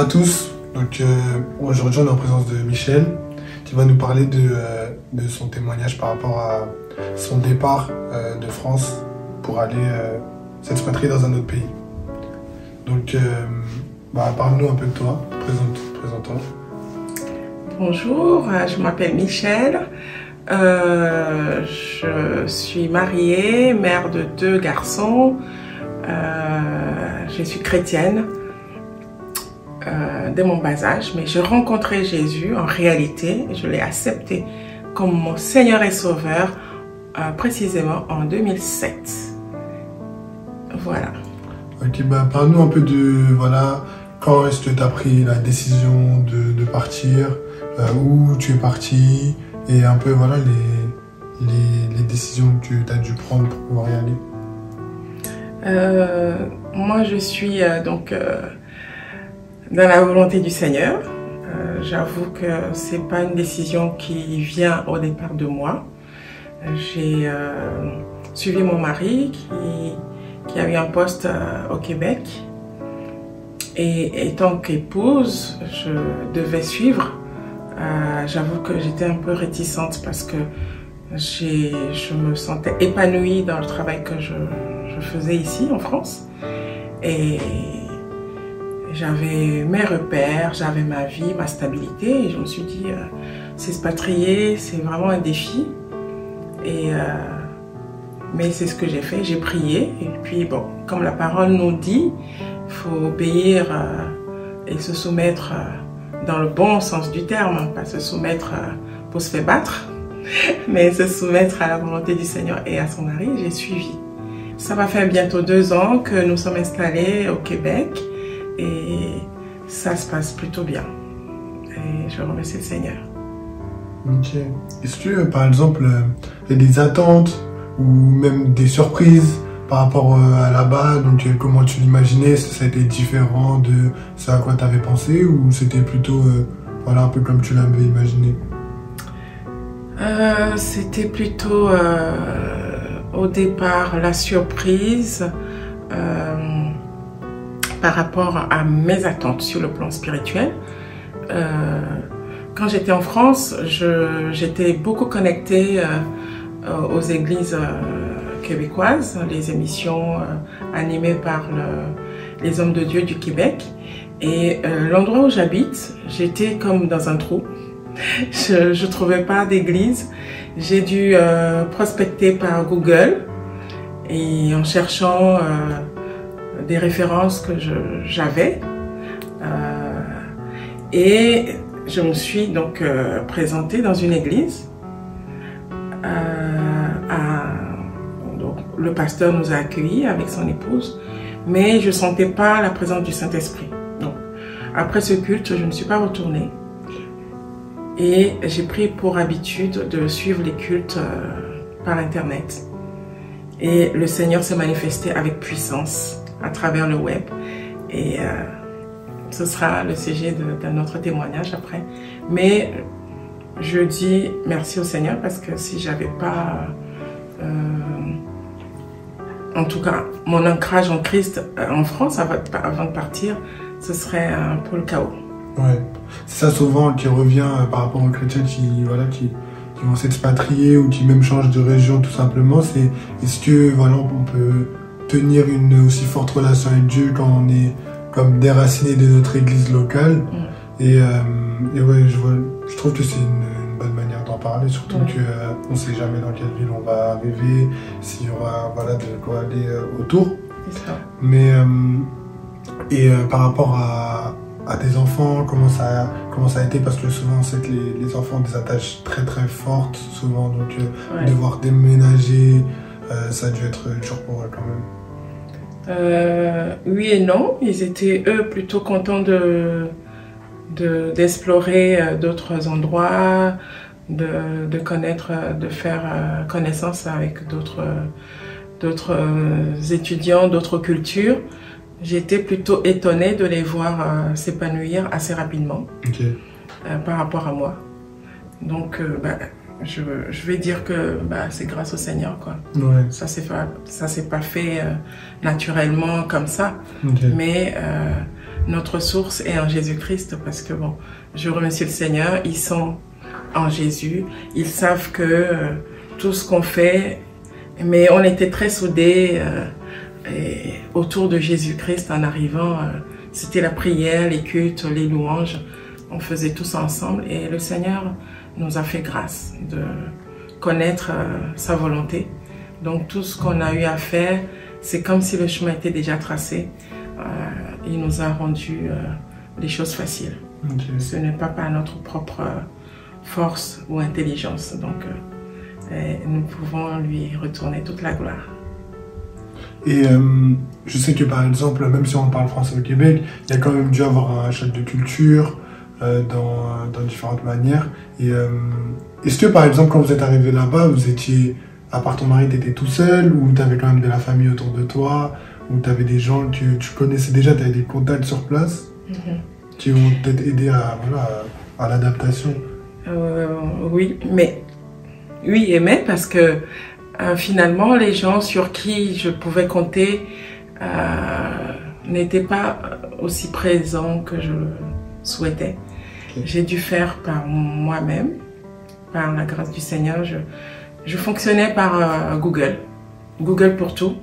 à tous. Donc aujourd'hui on est en présence de Michel qui va nous parler de son témoignage par rapport à son départ de France pour aller s'expatrier dans un autre pays. Donc parle-nous un peu de toi, présente-toi. Bonjour, je m'appelle Michel, je suis mariée, mère de 2 garçons, je suis chrétienne dès mon bas âge, mais j'ai rencontré Jésus en réalité, je l'ai accepté comme mon Seigneur et Sauveur précisément en 2007. Voilà. Ok, parle-nous un peu de quand est-ce que tu as pris la décision de partir, où tu es parti et un peu les décisions que tu as dû prendre pour pouvoir y aller. Moi je suis dans la volonté du Seigneur. J'avoue que c'est pas une décision qui vient au départ de moi. J'ai suivi mon mari qui a eu un poste au Québec. Et étant qu'épouse, je devais suivre. J'avoue que j'étais un peu réticente parce que je me sentais épanouie dans le travail que je faisais ici en France. Et j'avais mes repères, j'avais ma vie, ma stabilité. Et je me suis dit, s'expatrier, c'est vraiment un défi. Mais c'est ce que j'ai fait, j'ai prié. Et puis bon, comme la parole nous dit, il faut obéir et se soumettre dans le bon sens du terme, pas se soumettre pour se faire battre, mais se soumettre à la volonté du Seigneur et à son mari. J'ai suivi. Ça va faire bientôt 2 ans que nous sommes installés au Québec et ça se passe plutôt bien. Et je remercie le Seigneur. Ok. Est-ce que par exemple, il y a des attentes ou même des surprises par rapport à là-bas, donc comment tu l'imaginais, est-ce que ça a été différent de ce à quoi tu avais pensé ou c'était plutôt un peu comme tu l'avais imaginé? C'était plutôt au départ la surprise par rapport à mes attentes sur le plan spirituel. Quand j'étais en France, j'étais beaucoup connectée aux églises québécoises, les émissions animées par les hommes de Dieu du Québec. Et l'endroit où j'habite, j'étais comme dans un trou. Je ne trouvais pas d'église. J'ai dû prospecter par Google et en cherchant des références que j'avais. Et je me suis donc présentée dans une église. Donc, le pasteur nous a accueillis avec son épouse, mais je ne sentais pas la présence du Saint-Esprit. Donc, après ce culte, je ne suis pas retournée. Et j'ai pris pour habitude de suivre les cultes par Internet. Et le Seigneur s'est manifesté avec puissance à travers le web. Et ce sera le sujet d'un autre témoignage après. Mais je dis merci au Seigneur parce que si j'avais pas, en tout cas, mon ancrage en Christ en France avant de partir, ce serait un peu le chaos. Ouais, c'est ça souvent qui revient par rapport aux chrétiens qui vont s'expatrier ou qui même changent de région tout simplement. C'est est-ce que on peut tenir une aussi forte relation avec Dieu quand on est comme déraciné de notre église locale. Et ouais, je trouve que c'est une bonne manière d'en parler, surtout qu'on ne sait jamais dans quelle ville on va arriver, s'il y aura de quoi aller autour. C'est ça. Mais par rapport à tes enfants, comment ça a été, parce que souvent on sait que les enfants ont des attaches très très fortes, souvent, donc devoir déménager, ça a dû être dur pour eux quand même. Oui et non, ils étaient eux plutôt contents d'explorer d'autres endroits, de connaître, de faire connaissance avec d'autres étudiants, d'autres cultures. J'étais plutôt étonnée de les voir s'épanouir assez rapidement par rapport à moi. Donc, je vais dire que c'est grâce au Seigneur, quoi. Ouais. Ça s'est pas fait naturellement comme ça. Mais notre source est en Jésus-Christ parce que bon, je remercie le Seigneur, ils sont en Jésus, ils savent que tout ce qu'on fait, mais on était très soudés autour de Jésus-Christ en arrivant, c'était la prière, les cultes, les louanges, on faisait tous ensemble et le Seigneur nous a fait grâce de connaître sa volonté. Donc tout ce qu'on a eu à faire, c'est comme si le chemin était déjà tracé. Il nous a rendu les choses faciles. Okay. Ce n'est pas par notre propre force ou intelligence. Donc nous pouvons lui retourner toute la gloire. Et je sais que par exemple, même si on parle français au Québec, il y a quand même dû avoir un choc de culture dans différentes manières. Et est-ce que par exemple, quand vous êtes arrivé là-bas, vous étiez, à part ton mari, tu étais tout seul, ou tu avais quand même de la famille autour de toi, ou tu avais des gens que tu connaissais déjà, tu avais des contacts sur place qui vont peut-être aider à l'adaptation? Oui, mais oui et mais, parce que finalement, les gens sur qui je pouvais compter n'étaient pas aussi présents que je souhaitais. Okay. J'ai dû faire par moi-même, par la grâce du Seigneur. Je fonctionnais par Google. Google pour tout.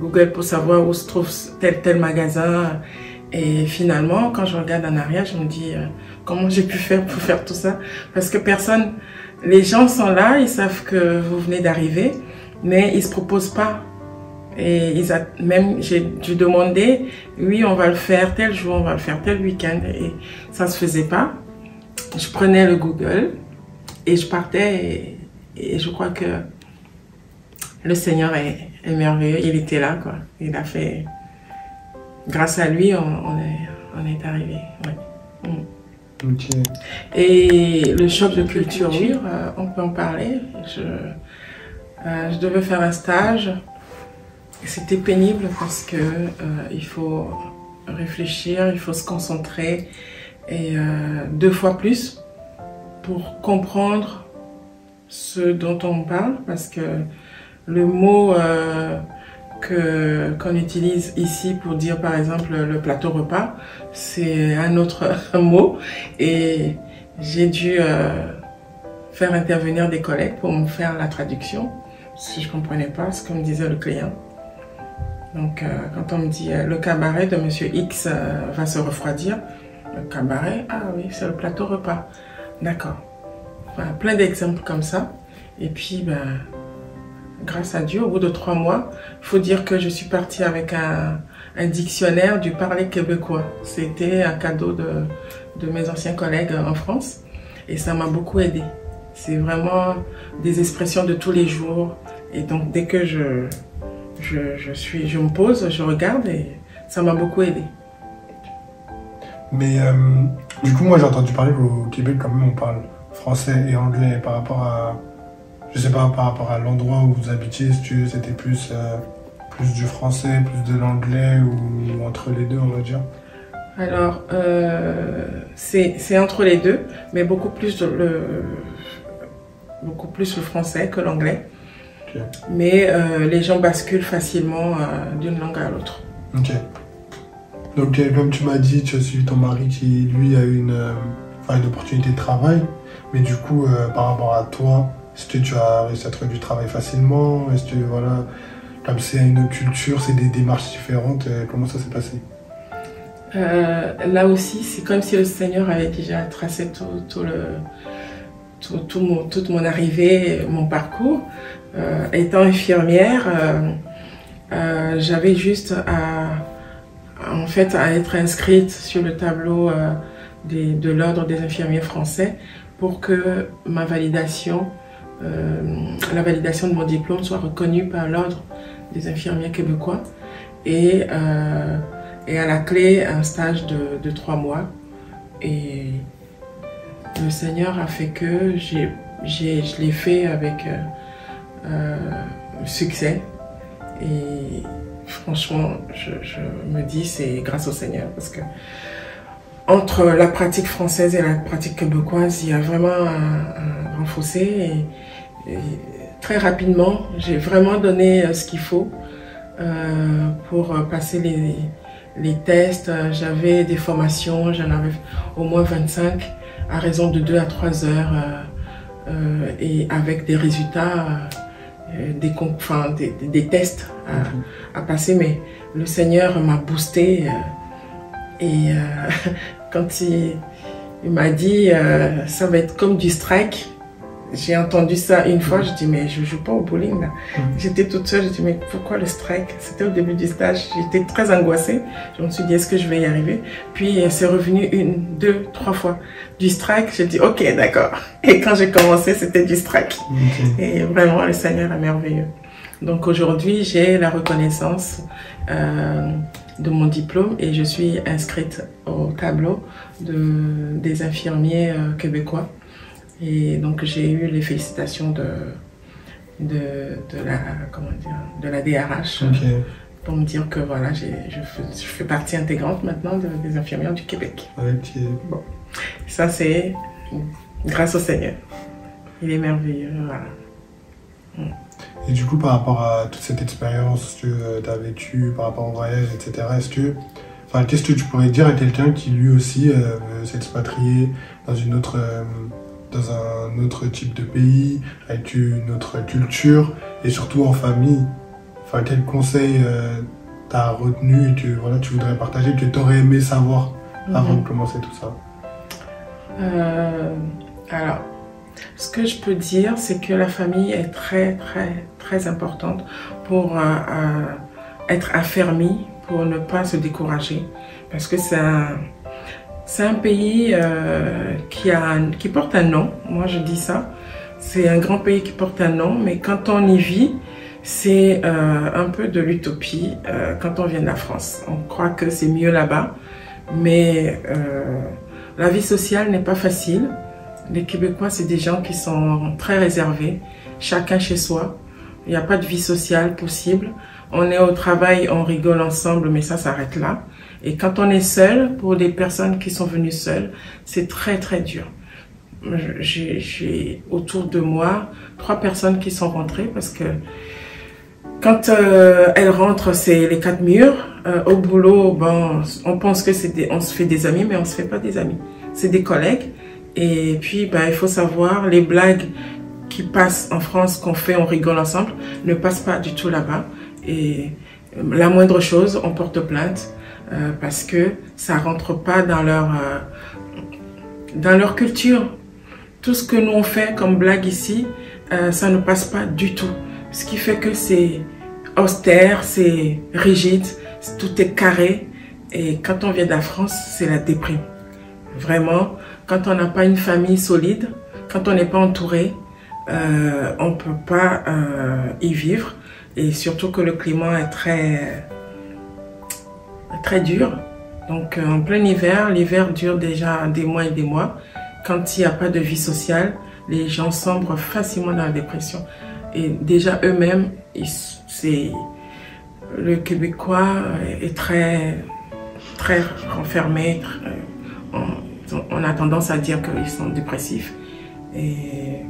Google pour savoir où se trouve tel magasin. Et finalement, quand je regarde en arrière, je me dis comment j'ai pu faire pour faire tout ça. Parce que les gens sont là, ils savent que vous venez d'arriver, mais ils ne se proposent pas. Et même j'ai dû demander, oui, on va le faire tel jour, on va le faire tel week-end. Et ça ne se faisait pas. Je prenais le Google et je partais. Et je crois que le Seigneur est merveilleux. Il était là, quoi. Il a fait... Grâce à lui, on est arrivé. Ouais. Okay. Et le choc de culture, on peut en parler. Je devais faire un stage. C'était pénible parce que il faut réfléchir, il faut se concentrer et 2 fois plus pour comprendre ce dont on parle, parce que le mot qu'on utilise ici pour dire par exemple le plateau repas, c'est un autre mot, et j'ai dû faire intervenir des collègues pour me faire la traduction si je ne comprenais pas ce que me disait le client. Donc quand on me dit le cabaret de monsieur X va se refroidir, le cabaret, ah oui, c'est le plateau repas, d'accord. Enfin, plein d'exemples comme ça. Et puis, grâce à Dieu, au bout de 3 mois, il faut dire que je suis partie avec un dictionnaire du parler québécois. C'était un cadeau de mes anciens collègues en France. Et ça m'a beaucoup aidé. C'est vraiment des expressions de tous les jours. Et donc, dès que je me pose, je regarde et ça m'a beaucoup aidé. Mais du coup, moi, j'ai entendu parler qu'au Québec, quand même, on parle français et anglais par rapport à, je sais pas, par rapport à l'endroit où vous habitiez, est-ce que c'était plus du français, plus de l'anglais ou entre les deux, on va dire? Alors, c'est entre les deux, mais beaucoup plus le français que l'anglais. Okay. Mais les gens basculent facilement d'une langue à l'autre. Ok. Donc, comme tu m'as dit, tu as suivi ton mari qui, lui, a eu une opportunité de travail. Mais du coup, par rapport à toi, est-ce que tu as réussi à trouver du travail facilement? Est-ce que, voilà, comme c'est une culture, c'est des démarches différentes, comment ça s'est passé? Là aussi, c'est comme si le Seigneur avait déjà tracé toute mon arrivée, mon parcours. Étant infirmière, j'avais juste à être inscrite sur le tableau de l'ordre des infirmiers français pour que ma validation, la validation de mon diplôme soit reconnue par l'ordre des infirmiers québécois, et à la clé un stage de 3 mois. Et le Seigneur a fait que je l'ai fait avec succès, et franchement je me dis c'est grâce au Seigneur, parce que entre la pratique française et la pratique québécoise, il y a vraiment un grand fossé, et très rapidement j'ai vraiment donné ce qu'il faut pour passer les tests, j'avais des formations, j'en avais au moins 25 à raison de 2 à 3 heures et avec des résultats, des tests à passer. Mais le Seigneur m'a boosté quand il m'a dit ça va être comme du strike. J'ai entendu ça une fois, je dis mais je joue pas au bowling là. J'étais toute seule, je dis mais pourquoi le strike? C'était au début du stage, j'étais très angoissée. Je me suis dit est-ce que je vais y arriver? Puis c'est revenu 1, 2, 3 fois du strike. J'ai dit ok d'accord. Et quand j'ai commencé c'était du strike. Et vraiment le Seigneur est merveilleux. Donc aujourd'hui j'ai la reconnaissance de mon diplôme et je suis inscrite au tableau des infirmiers québécois. Et donc j'ai eu les félicitations de la DRH pour me dire que voilà, je fais partie intégrante maintenant des infirmières du Québec. Bon. Ça c'est grâce au Seigneur. Il est merveilleux. Voilà. Et du coup, par rapport à toute cette expérience que tu as vécue, par rapport au voyage, etc., qu'est-ce que tu pourrais dire à quelqu'un qui lui aussi veut s'expatrier dans dans un autre type de pays, avec une autre culture, et surtout en famille? Enfin, quel conseil tu as retenu et que voilà, tu voudrais partager, que tu aurais aimé savoir avant de commencer tout ça? Alors, ce que je peux dire, c'est que la famille est très, très, très importante pour être affermie, pour ne pas se décourager. Parce que c'est un pays qui porte un nom, moi je dis ça. C'est un grand pays qui porte un nom, mais quand on y vit, c'est un peu de l'utopie quand on vient de la France. On croit que c'est mieux là-bas, mais la vie sociale n'est pas facile. Les Québécois, c'est des gens qui sont très réservés, chacun chez soi. Il n'y a pas de vie sociale possible. On est au travail, on rigole ensemble, mais ça s'arrête là. Et quand on est seul, pour des personnes qui sont venues seules, c'est très très dur. J'ai autour de moi 3 personnes qui sont rentrées parce que quand elles rentrent, c'est les 4 murs. Au boulot, bon, on pense que on se fait des amis, mais on ne se fait pas des amis. C'est des collègues. Et puis, il faut savoir, les blagues qui passent en France, qu'on fait, on rigole ensemble, ne passent pas du tout là-bas. Et la moindre chose, on porte plainte parce que ça rentre pas dans leur culture. Tout ce que nous on fait comme blague ici, ça ne passe pas du tout. Ce qui fait que c'est austère, c'est rigide, tout est carré. Et quand on vient de la France, c'est la déprime. Vraiment, quand on n'a pas une famille solide, quand on n'est pas entouré, on ne peut pas y vivre. Et surtout que le climat est très dur. Donc en plein hiver, l'hiver dure déjà des mois et des mois. Quand il n'y a pas de vie sociale, les gens sombrent facilement dans la dépression. Et déjà eux-mêmes, le Québécois est très, très renfermé. On a tendance à dire qu'ils sont dépressifs. Et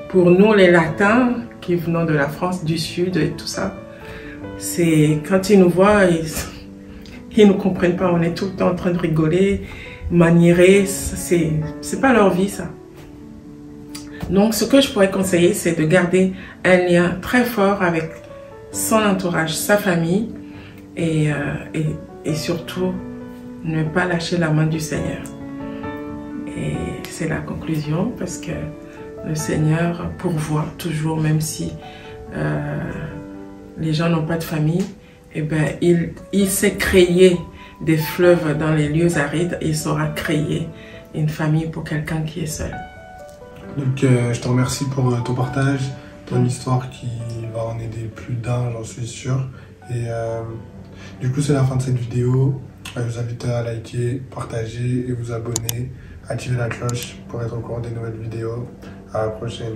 pour nous, les Latins, qui venons de la France, du Sud et tout ça, c'est quand ils nous voient, ils ne nous comprennent pas. On est tout le temps en train de rigoler, maniérer. C'est pas leur vie, ça. Donc, ce que je pourrais conseiller, c'est de garder un lien très fort avec son entourage, sa famille et surtout ne pas lâcher la main du Seigneur. Et c'est la conclusion parce que le Seigneur pourvoit toujours, même si les gens n'ont pas de famille, il sait créer des fleuves dans les lieux arides et il saura créer une famille pour quelqu'un qui est seul. Donc je te remercie pour ton partage, ton histoire qui va en aider plus d'un, j'en suis sûr. Et du coup c'est la fin de cette vidéo. Je vous invite à liker, partager et vous abonner. Activez la cloche pour être au courant des nouvelles vidéos. À la prochaine.